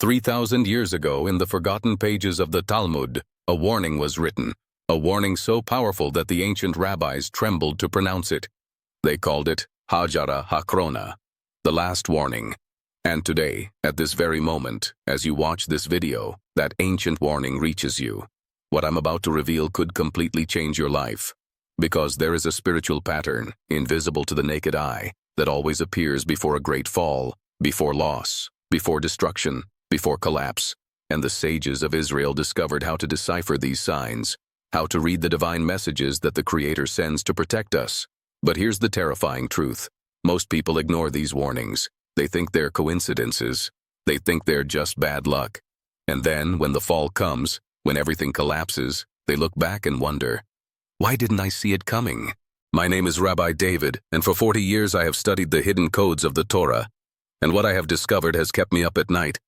3,000 years ago, in the forgotten pages of the Talmud, a warning was written, a warning so powerful that the ancient rabbis trembled to pronounce it. They called it Hajara Hakrona, the last warning. And today, at this very moment, as you watch this video, that ancient warning reaches you. What I'm about to reveal could completely change your life. Because there is a spiritual pattern, invisible to the naked eye, that always appears before a great fall, before loss, before destruction, before collapse. And the sages of Israel discovered how to decipher these signs, how to read the divine messages that the Creator sends to protect us. But here's the terrifying truth. Most people ignore these warnings. They think they're coincidences. They think they're just bad luck. And then, when the fall comes, when everything collapses, they look back and wonder, why didn't I see it coming? My name is Rabbi David, and for 40 years I have studied the hidden codes of the Torah. And what I have discovered has kept me up at night.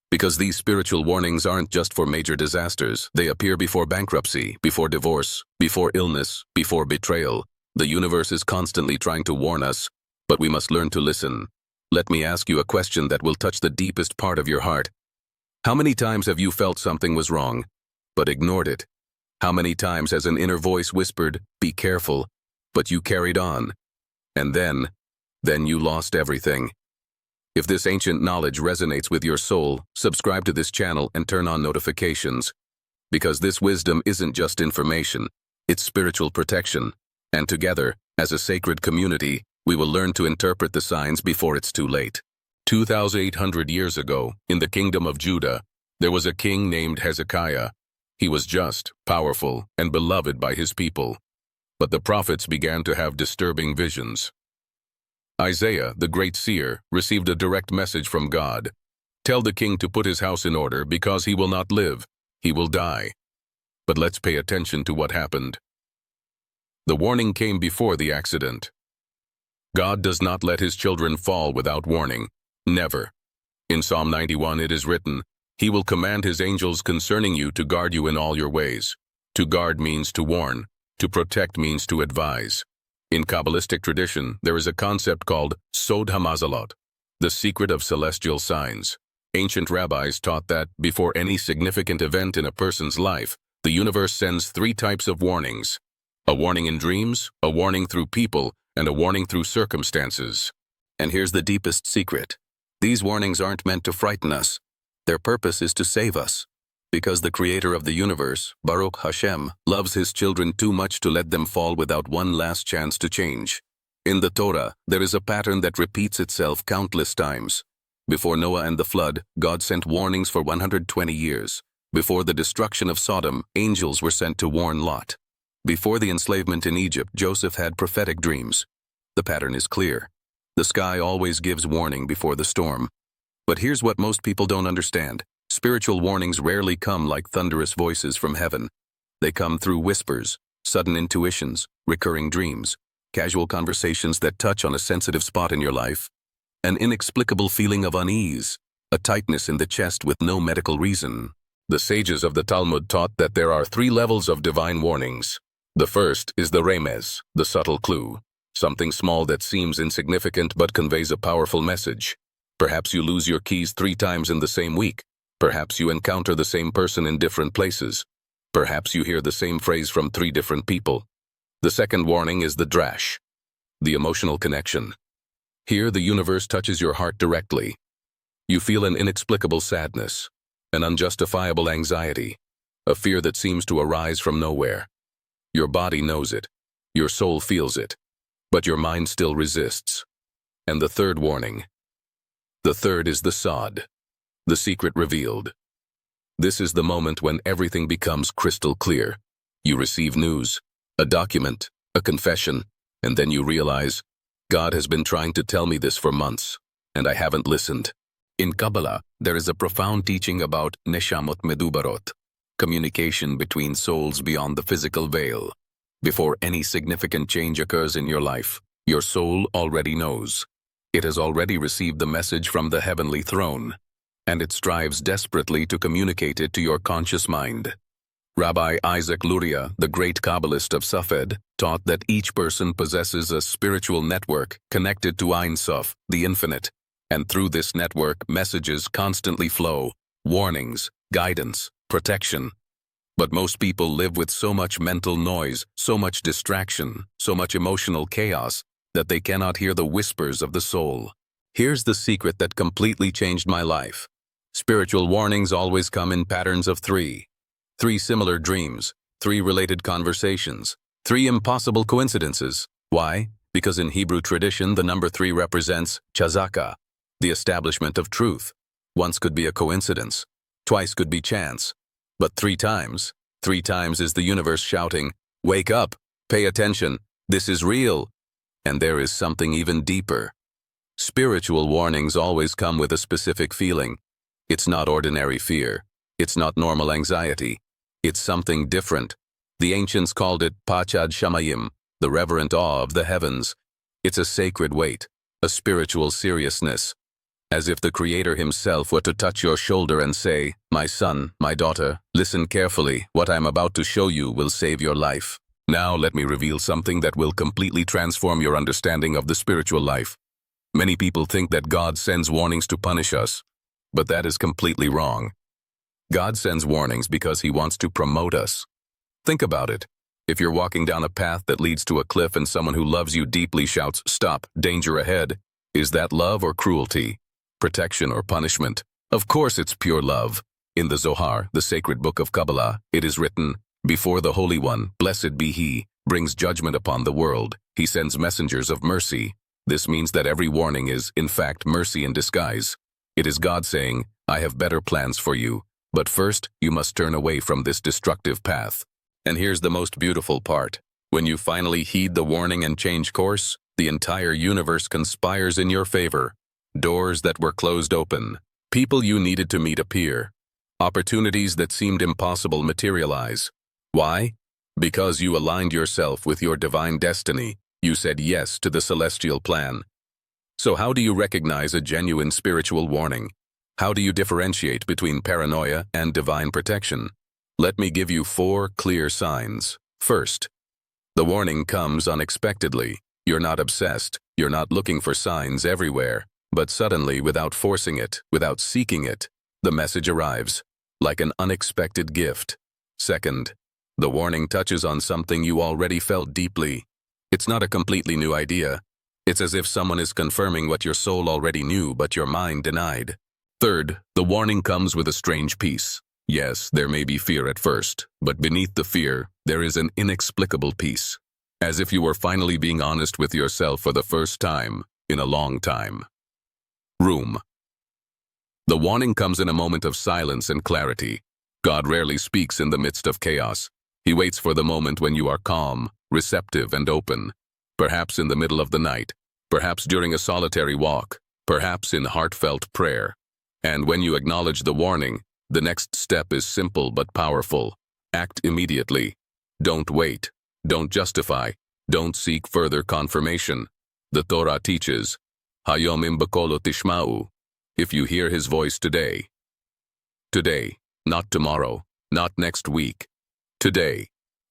Because these spiritual warnings aren't just for major disasters. They appear before bankruptcy, before divorce, before illness, before betrayal. The universe is constantly trying to warn us, but we must learn to listen. Let me ask you a question that will touch the deepest part of your heart. How many times have you felt something was wrong, but ignored it? How many times has an inner voice whispered, "Be careful," but you carried on? And then you lost everything. If this ancient knowledge resonates with your soul, subscribe to this channel and turn on notifications. Because this wisdom isn't just information, it's spiritual protection. And together, as a sacred community, we will learn to interpret the signs before it's too late. 2,800 years ago, in the kingdom of Judah, there was a king named Hezekiah. He was just, powerful, and beloved by his people. But the prophets began to have disturbing visions. Isaiah, the great seer, received a direct message from God. Tell the king to put his house in order because he will not live, he will die. But let's pay attention to what happened. The warning came before the accident. God does not let his children fall without warning. Never. In Psalm 91 it is written, "He will command his angels concerning you to guard you in all your ways." To guard means to warn. To protect means to advise. In Kabbalistic tradition, there is a concept called Sod HaMazalot, the secret of celestial signs. Ancient rabbis taught that, before any significant event in a person's life, the universe sends 3 types of warnings. A warning in dreams, a warning through people, and a warning through circumstances. And here's the deepest secret. These warnings aren't meant to frighten us. Their purpose is to save us. Because the Creator of the universe, Baruch Hashem, loves his children too much to let them fall without one last chance to change. In the Torah, there is a pattern that repeats itself countless times. Before Noah and the flood, God sent warnings for 120 years. Before the destruction of Sodom, angels were sent to warn Lot. Before the enslavement in Egypt, Joseph had prophetic dreams. The pattern is clear. The sky always gives warning before the storm. But here's what most people don't understand. Spiritual warnings rarely come like thunderous voices from heaven. They come through whispers, sudden intuitions, recurring dreams, casual conversations that touch on a sensitive spot in your life, an inexplicable feeling of unease, a tightness in the chest with no medical reason. The sages of the Talmud taught that there are 3 levels of divine warnings. The first is the remez, the subtle clue, something small that seems insignificant but conveys a powerful message. Perhaps you lose your keys 3 times in the same week. Perhaps you encounter the same person in different places. Perhaps you hear the same phrase from 3 different people. The second warning is the drash, the emotional connection. Here the universe touches your heart directly. You feel an inexplicable sadness, an unjustifiable anxiety, a fear that seems to arise from nowhere. Your body knows it, your soul feels it, but your mind still resists. And the third warning. The third is the sod. The secret revealed. This is the moment when everything becomes crystal clear. You receive news, a document, a confession, and then you realize, God has been trying to tell me this for months, and I haven't listened. In Kabbalah, there is a profound teaching about neshamot medubarot, communication between souls beyond the physical veil. Before any significant change occurs in your life, your soul already knows. It has already received the message from the heavenly throne, and it strives desperately to communicate it to your conscious mind. Rabbi Isaac Luria, the great Kabbalist of Safed, taught that each person possesses a spiritual network connected to Ein Sof, the infinite, and through this network messages constantly flow, warnings, guidance, protection. But most people live with so much mental noise, so much distraction, so much emotional chaos, that they cannot hear the whispers of the soul. Here's the secret that completely changed my life. Spiritual warnings always come in patterns of three. 3 similar dreams, 3 related conversations, 3 impossible coincidences. Why? Because in Hebrew tradition, the number 3 represents chazaka, the establishment of truth. Once could be a coincidence, twice could be chance, but 3 times is the universe shouting, "Wake up, pay attention, this is real." And there is something even deeper. Spiritual warnings always come with a specific feeling. It's not ordinary fear. It's not normal anxiety. It's something different. The ancients called it pachad shamayim, the reverent awe of the heavens. It's a sacred weight, a spiritual seriousness, as if the Creator himself were to touch your shoulder and say, "My son, my daughter, listen carefully. What I'm about to show you will save your life." Now let me reveal something that will completely transform your understanding of the spiritual life. Many people think that God sends warnings to punish us, but that is completely wrong. God sends warnings because He wants to promote us. Think about it. If you're walking down a path that leads to a cliff and someone who loves you deeply shouts, "Stop, danger ahead," is that love or cruelty? Protection or punishment? Of course it's pure love. In the Zohar, the sacred book of Kabbalah, it is written, "Before the Holy One, blessed be He, brings judgment upon the world. He sends messengers of mercy." This means that every warning is, in fact, mercy in disguise. It is God saying, "I have better plans for you, but first you must turn away from this destructive path." And here's the most beautiful part. When you finally heed the warning and change course, the entire universe conspires in your favor. Doors that were closed open. People you needed to meet appear. Opportunities that seemed impossible materialize. Why? Because you aligned yourself with your divine destiny. You said yes to the celestial plan. So how do you recognize a genuine spiritual warning? How do you differentiate between paranoia and divine protection? Let me give you 4 clear signs. First, the warning comes unexpectedly. You're not obsessed. You're not looking for signs everywhere. But suddenly, without forcing it, without seeking it, the message arrives, like an unexpected gift. Second, the warning touches on something you already felt deeply. It's not a completely new idea. It's as if someone is confirming what your soul already knew but your mind denied. Third, the warning comes with a strange peace. Yes, there may be fear at first, but beneath the fear, there is an inexplicable peace. As if you were finally being honest with yourself for the first time in a long time. Room. The warning comes in a moment of silence and clarity. God rarely speaks in the midst of chaos. He waits for the moment when you are calm, receptive, and open. Perhaps in the middle of the night, perhaps during a solitary walk, perhaps in heartfelt prayer. And when you acknowledge the warning, the next step is simple but powerful. Act immediately. Don't wait. Don't justify. Don't seek further confirmation. The Torah teaches, Hayomim b'kolo tishma'u. If you hear His voice today. Today, not tomorrow, not next week. Today.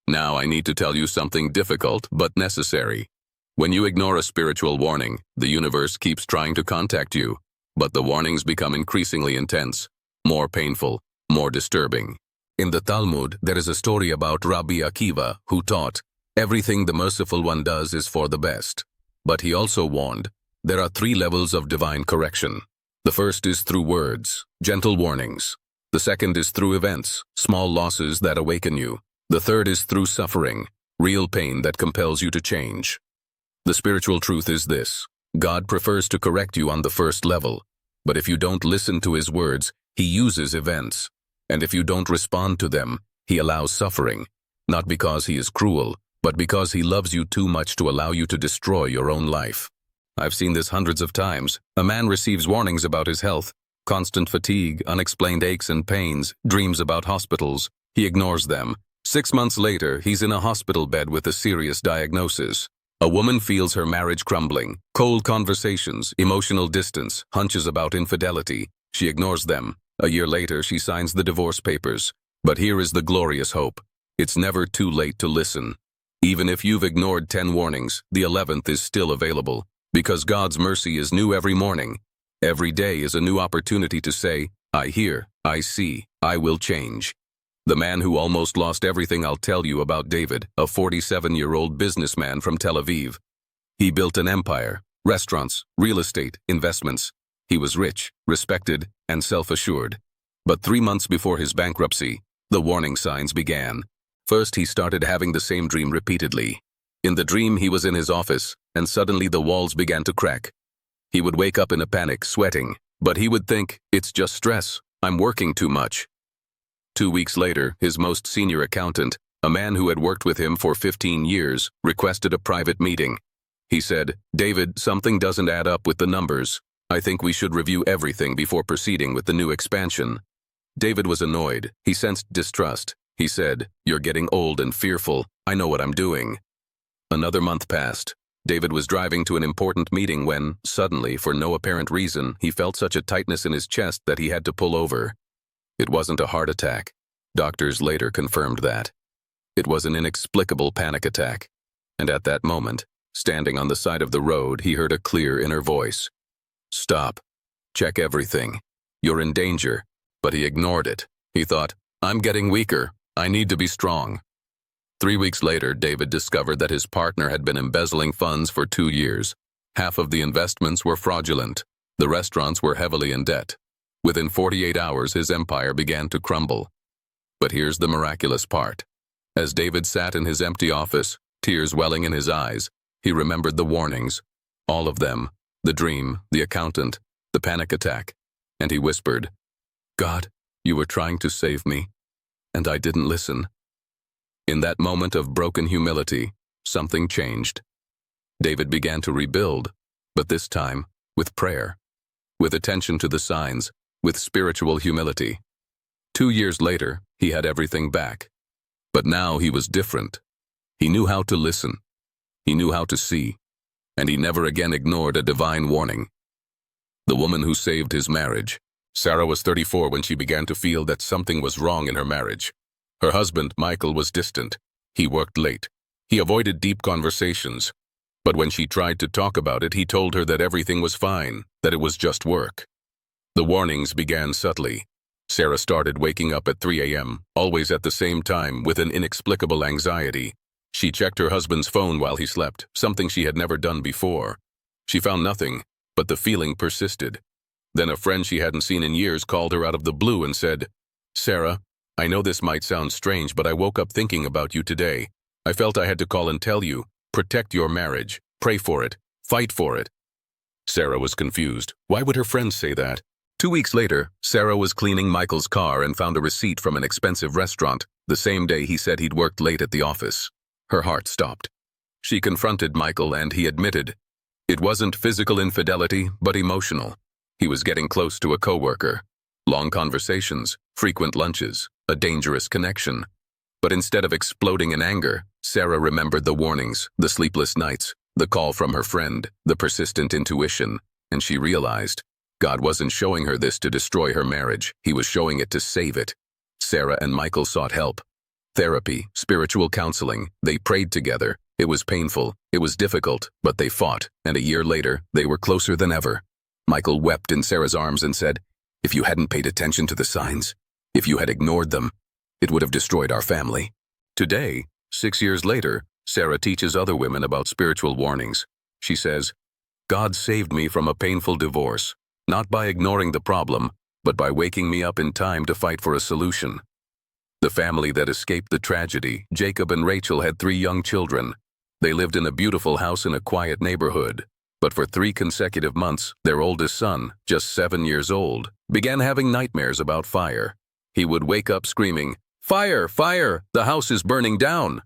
Now I need to tell you something difficult but necessary. When you ignore a spiritual warning, the universe keeps trying to contact you, but the warnings become increasingly intense, more painful, more disturbing. In the Talmud, there is a story about Rabbi Akiva, who taught, everything the merciful one does is for the best. But he also warned, there are 3 levels of divine correction. The first is through words, gentle warnings. The second is through events, small losses that awaken you. The third is through suffering, real pain that compels you to change. The spiritual truth is this: God prefers to correct you on the first level, but if you don't listen to His words, He uses events. And if you don't respond to them, He allows suffering, not because He is cruel, but because He loves you too much to allow you to destroy your own life. I've seen this hundreds of times. A man receives warnings about his health, constant fatigue, unexplained aches and pains, dreams about hospitals. He ignores them. 6 months later, he's in a hospital bed with a serious diagnosis. A woman feels her marriage crumbling, cold conversations, emotional distance, hunches about infidelity. She ignores them. A year later, she signs the divorce papers. But here is the glorious hope. It's never too late to listen. Even if you've ignored 10 warnings, the 11th is still available. Because God's mercy is new every morning. Every day is a new opportunity to say, I hear, I see. I will change. The man who almost lost everything. I'll tell you about David, a 47-year-old businessman from Tel Aviv. He built an empire, restaurants, real estate, investments. He was rich, respected, and self-assured. But 3 months before his bankruptcy, the warning signs began. First, he started having the same dream repeatedly. In the dream, he was in his office, and suddenly the walls began to crack. He would wake up in a panic, sweating, but he would think, it's just stress, I'm working too much. 2 weeks later, his most senior accountant, a man who had worked with him for 15 years, requested a private meeting. He said, David, something doesn't add up with the numbers. I think we should review everything before proceeding with the new expansion. David was annoyed. He sensed distrust. He said, you're getting old and fearful. I know what I'm doing. Another month passed. David was driving to an important meeting when, suddenly, for no apparent reason, he felt such a tightness in his chest that he had to pull over. It wasn't a heart attack. Doctors later confirmed that. It was an inexplicable panic attack. And at that moment, standing on the side of the road, he heard a clear inner voice. Stop. Check everything. You're in danger. But he ignored it. He thought, I'm getting weaker. I need to be strong. 3 weeks later, David discovered that his partner had been embezzling funds for 2 years. Half of the investments were fraudulent. The restaurants were heavily in debt. Within 48 hours, his empire began to crumble. But here's the miraculous part. As David sat in his empty office, tears welling in his eyes, he remembered the warnings. All of them. The dream, the accountant, the panic attack. And he whispered, God, you were trying to save me, and I didn't listen. In that moment of broken humility, something changed. David began to rebuild, but this time with prayer, with attention to the signs, with spiritual humility. 2 years later, he had everything back. But now he was different. He knew how to listen. He knew how to see. And he never again ignored a divine warning. The woman who saved his marriage. Sarah was 34 when she began to feel that something was wrong in her marriage. Her husband, Michael, was distant. He worked late. He avoided deep conversations. But when she tried to talk about it, he told her that everything was fine, that it was just work. The warnings began subtly. Sarah started waking up at 3 a.m., always at the same time, with an inexplicable anxiety. She checked her husband's phone while he slept, something she had never done before. She found nothing, but the feeling persisted. Then a friend she hadn't seen in years called her out of the blue and said, Sarah, I know this might sound strange, but I woke up thinking about you today. I felt I had to call and tell you, protect your marriage, pray for it, fight for it. Sarah was confused. Why would her friend say that? 2 weeks later, Sarah was cleaning Michael's car and found a receipt from an expensive restaurant, the same day he said he'd worked late at the office. Her heart stopped. She confronted Michael and he admitted. It wasn't physical infidelity, but emotional. He was getting close to a coworker. Long conversations, frequent lunches, a dangerous connection. But instead of exploding in anger, Sarah remembered the warnings, the sleepless nights, the call from her friend, the persistent intuition, and she realized God wasn't showing her this to destroy her marriage. He was showing it to save it. Sarah and Michael sought help. Therapy, spiritual counseling, they prayed together. It was painful, it was difficult, but they fought, and a year later, they were closer than ever. Michael wept in Sarah's arms and said, if you hadn't paid attention to the signs, if you had ignored them, it would have destroyed our family. Today, 6 years later, Sarah teaches other women about spiritual warnings. She says, God saved me from a painful divorce, not by ignoring the problem, but by waking me up in time to fight for a solution. The family that escaped the tragedy, Jacob and Rachel, had 3 young children. They lived in a beautiful house in a quiet neighborhood. But for 3 consecutive months, their oldest son, just 7 years old, began having nightmares about fire. He would wake up screaming, Fire! Fire! The house is burning down!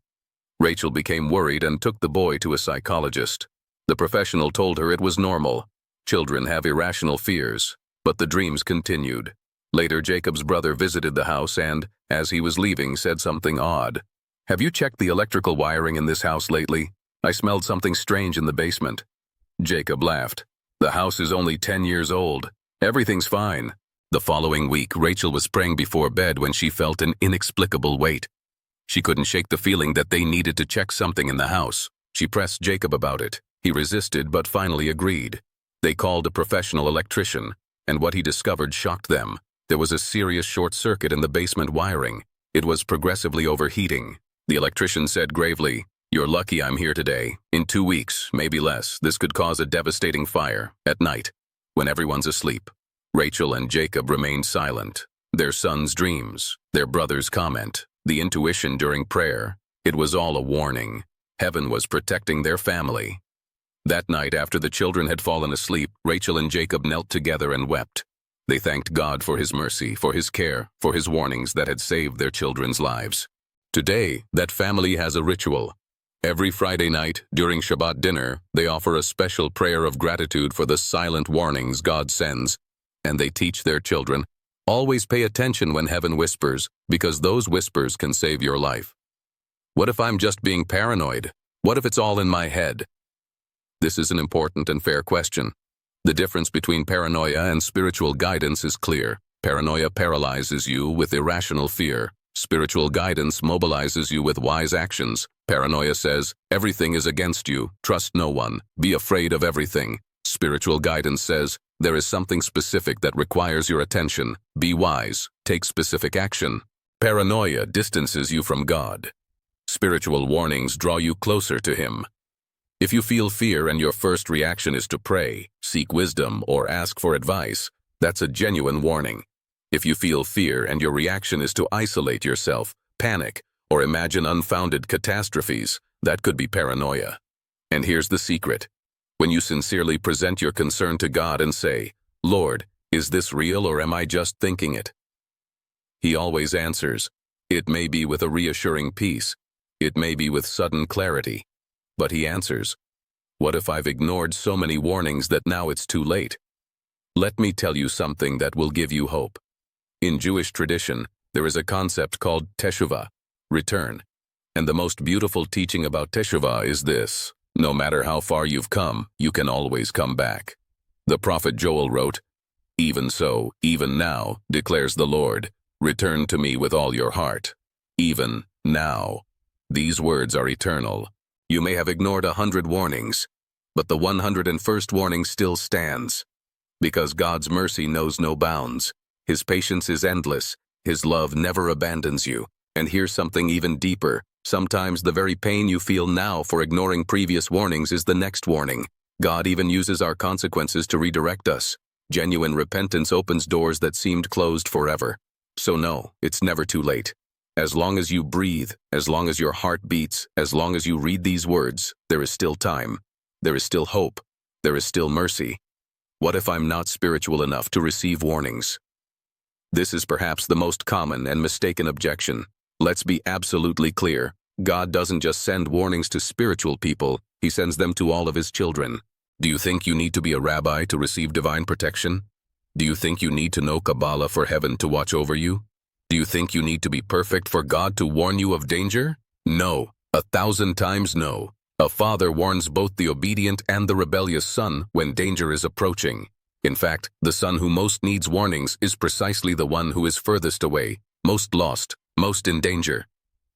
Rachel became worried and took the boy to a psychologist. The professional told her it was normal. Children have irrational fears, but the dreams continued. Later, Jacob's brother visited the house and, as he was leaving, said something odd. Have you checked the electrical wiring in this house lately? I smelled something strange in the basement. Jacob laughed. The house is only 10 years old. Everything's fine. The following week, Rachel was praying before bed when she felt an inexplicable weight. She couldn't shake the feeling that they needed to check something in the house. She pressed Jacob about it. He resisted but finally agreed. They called a professional electrician, and what he discovered shocked them. There was a serious short circuit in the basement wiring. It was progressively overheating. The electrician said gravely, "You're lucky I'm here today. In 2 weeks, maybe less, this could cause a devastating fire." At night, when everyone's asleep, Rachel and Jacob remained silent. Their son's dreams, their brother's comment, the intuition during prayer, it was all a warning. Heaven was protecting their family. That night, after the children had fallen asleep, Rachel and Jacob knelt together and wept. They thanked God for His mercy, for His care, for His warnings that had saved their children's lives. Today, that family has a ritual. Every Friday night, during Shabbat dinner, they offer a special prayer of gratitude for the silent warnings God sends, and they teach their children, always pay attention when heaven whispers, because those whispers can save your life. What if I'm just being paranoid? What if it's all in my head? This is an important and fair question. The difference between paranoia and spiritual guidance is clear. Paranoia paralyzes you with irrational fear. Spiritual guidance mobilizes you with wise actions. Paranoia says, everything is against you, trust no one, be afraid of everything. Spiritual guidance says, there is something specific that requires your attention. Be wise, take specific action. Paranoia distances you from God. Spiritual warnings draw you closer to Him. If you feel fear and your first reaction is to pray, seek wisdom, or ask for advice, that's a genuine warning. If you feel fear and your reaction is to isolate yourself, panic, or imagine unfounded catastrophes, that could be paranoia. And here's the secret. When you sincerely present your concern to God and say, "Lord, is this real or am I just thinking it?" He always answers. It may be with a reassuring peace. It may be with sudden clarity. But He answers. What if I've ignored so many warnings that now it's too late? Let me tell you something that will give you hope. In Jewish tradition, there is a concept called teshuvah, return. And the most beautiful teaching about teshuvah is this: no matter how far you've come, you can always come back. The prophet Joel wrote, "Even so, even now, declares the Lord, return to me with all your heart." Even now. These words are eternal. You may have ignored 100 warnings, but the 101st warning still stands. Because God's mercy knows no bounds. His patience is endless. His love never abandons you. And here's something even deeper. Sometimes the very pain you feel now for ignoring previous warnings is the next warning. God even uses our consequences to redirect us. Genuine repentance opens doors that seemed closed forever. So no, it's never too late. As long as you breathe, as long as your heart beats, as long as you read these words, there is still time. There is still hope. There is still mercy. What if I'm not spiritual enough to receive warnings? This is perhaps the most common and mistaken objection. Let's be absolutely clear. God doesn't just send warnings to spiritual people, He sends them to all of His children. Do you think you need to be a rabbi to receive divine protection? Do you think you need to know Kabbalah for heaven to watch over you? Do you think you need to be perfect for God to warn you of danger? No, 1,000 times no. A father warns both the obedient and the rebellious son when danger is approaching. In fact, the son who most needs warnings is precisely the one who is furthest away, most lost, most in danger.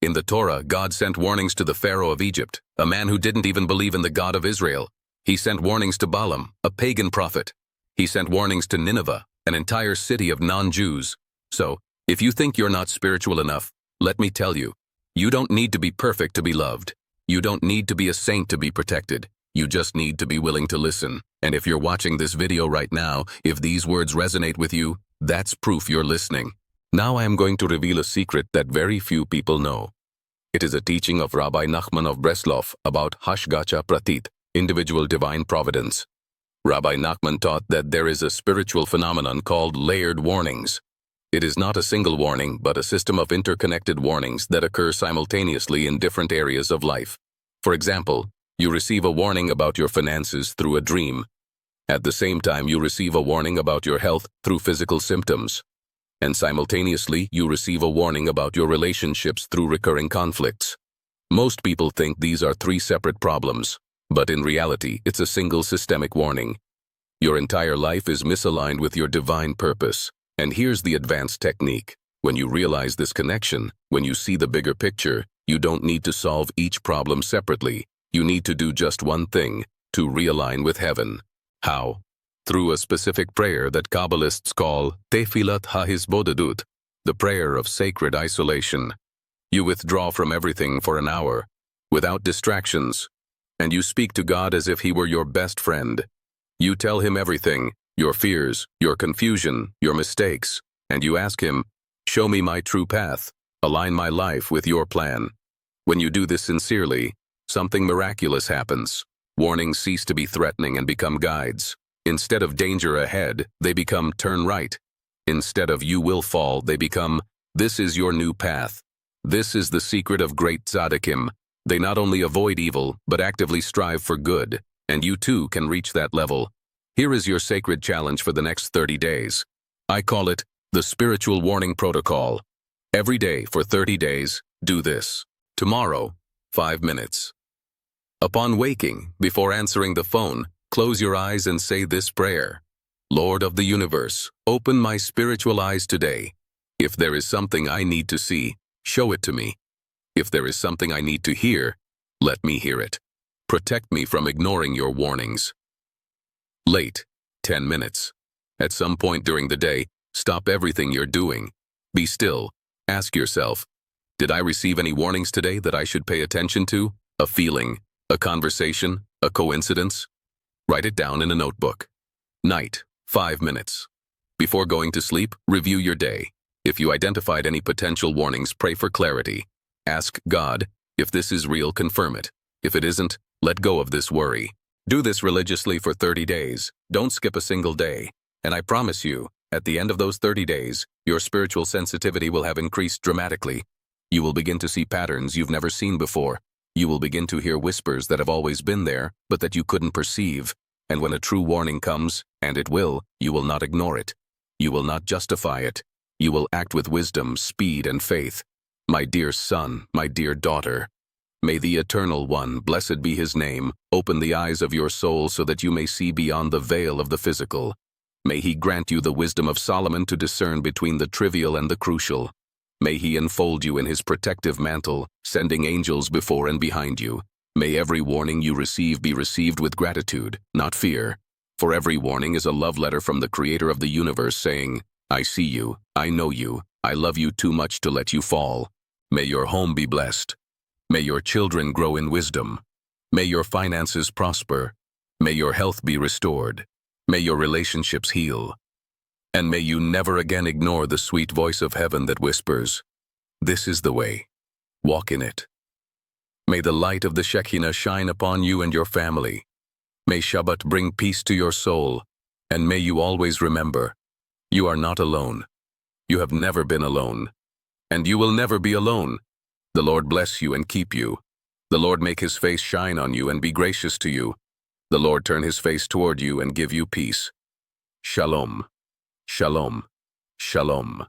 In the Torah, God sent warnings to the Pharaoh of Egypt, a man who didn't even believe in the God of Israel. He sent warnings to Balaam, a pagan prophet. He sent warnings to Nineveh, an entire city of non-Jews. So, if you think you're not spiritual enough, let me tell you, you don't need to be perfect to be loved. You don't need to be a saint to be protected. You just need to be willing to listen. And if you're watching this video right now, if these words resonate with you, that's proof you're listening. Now I am going to reveal a secret that very few people know. It is a teaching of Rabbi Nachman of Breslov about Hashgacha Pratit, individual divine providence. Rabbi Nachman taught that there is a spiritual phenomenon called layered warnings. It is not a single warning, but a system of interconnected warnings that occur simultaneously in different areas of life. For example, you receive a warning about your finances through a dream. At the same time, you receive a warning about your health through physical symptoms. And simultaneously, you receive a warning about your relationships through recurring conflicts. Most people think these are 3 separate problems, but in reality, it's a single systemic warning. Your entire life is misaligned with your divine purpose. And here's the advanced technique. When you realize this connection, when you see the bigger picture, you don't need to solve each problem separately. You need to do just one thing, to realign with heaven. How? through a specific prayer that Kabbalists call Tefilat HaHizbodedut, the prayer of sacred isolation. You withdraw from everything for an hour, without distractions, and you speak to God as if He were your best friend. You tell Him everything, your fears, your confusion, your mistakes, and you ask Him, "Show me my true path, align my life with your plan." When you do this sincerely, something miraculous happens. Warnings cease to be threatening and become guides. Instead of danger ahead, they become turn right. Instead of you will fall, they become, this is your new path. This is the secret of great tzaddikim. They not only avoid evil, but actively strive for good, and you too can reach that level. Here is your sacred challenge for the next 30 days. I call it the Spiritual Warning Protocol. Every day for 30 days, do this. Tomorrow, 5 minutes. Upon waking, before answering the phone, close your eyes and say this prayer. Lord of the universe, open my spiritual eyes today. If there is something I need to see, show it to me. If there is something I need to hear, let me hear it. Protect me from ignoring your warnings. Late, 10 minutes. At some point during the day, stop everything you're doing. Be still. Ask yourself, did I receive any warnings today that I should pay attention to? A feeling, a conversation, a coincidence? Write it down in a notebook. Night, 5 minutes. Before going to sleep, review your day. If you identified any potential warnings, pray for clarity. Ask God, if this is real, confirm it. If it isn't, let go of this worry. Do this religiously for 30 days. Don't skip a single day. And I promise you, at the end of those 30 days, your spiritual sensitivity will have increased dramatically. You will begin to see patterns you've never seen before. You will begin to hear whispers that have always been there, but that you couldn't perceive. And when a true warning comes, and it will, you will not ignore it. You will not justify it. You will act with wisdom, speed, and faith. My dear son, my dear daughter, may the Eternal One, blessed be His name, open the eyes of your soul so that you may see beyond the veil of the physical. May He grant you the wisdom of Solomon to discern between the trivial and the crucial. May He enfold you in His protective mantle, sending angels before and behind you. May every warning you receive be received with gratitude, not fear. For every warning is a love letter from the Creator of the universe saying, I see you, I know you, I love you too much to let you fall. May your home be blessed. May your children grow in wisdom. May your finances prosper. May your health be restored. May your relationships heal. And may you never again ignore the sweet voice of heaven that whispers, this is the way. Walk in it. May the light of the Shekinah shine upon you and your family. May Shabbat bring peace to your soul. And may you always remember, you are not alone. You have never been alone. And you will never be alone. The Lord bless you and keep you. The Lord make His face shine on you and be gracious to you. The Lord turn His face toward you and give you peace. Shalom. Shalom. Shalom.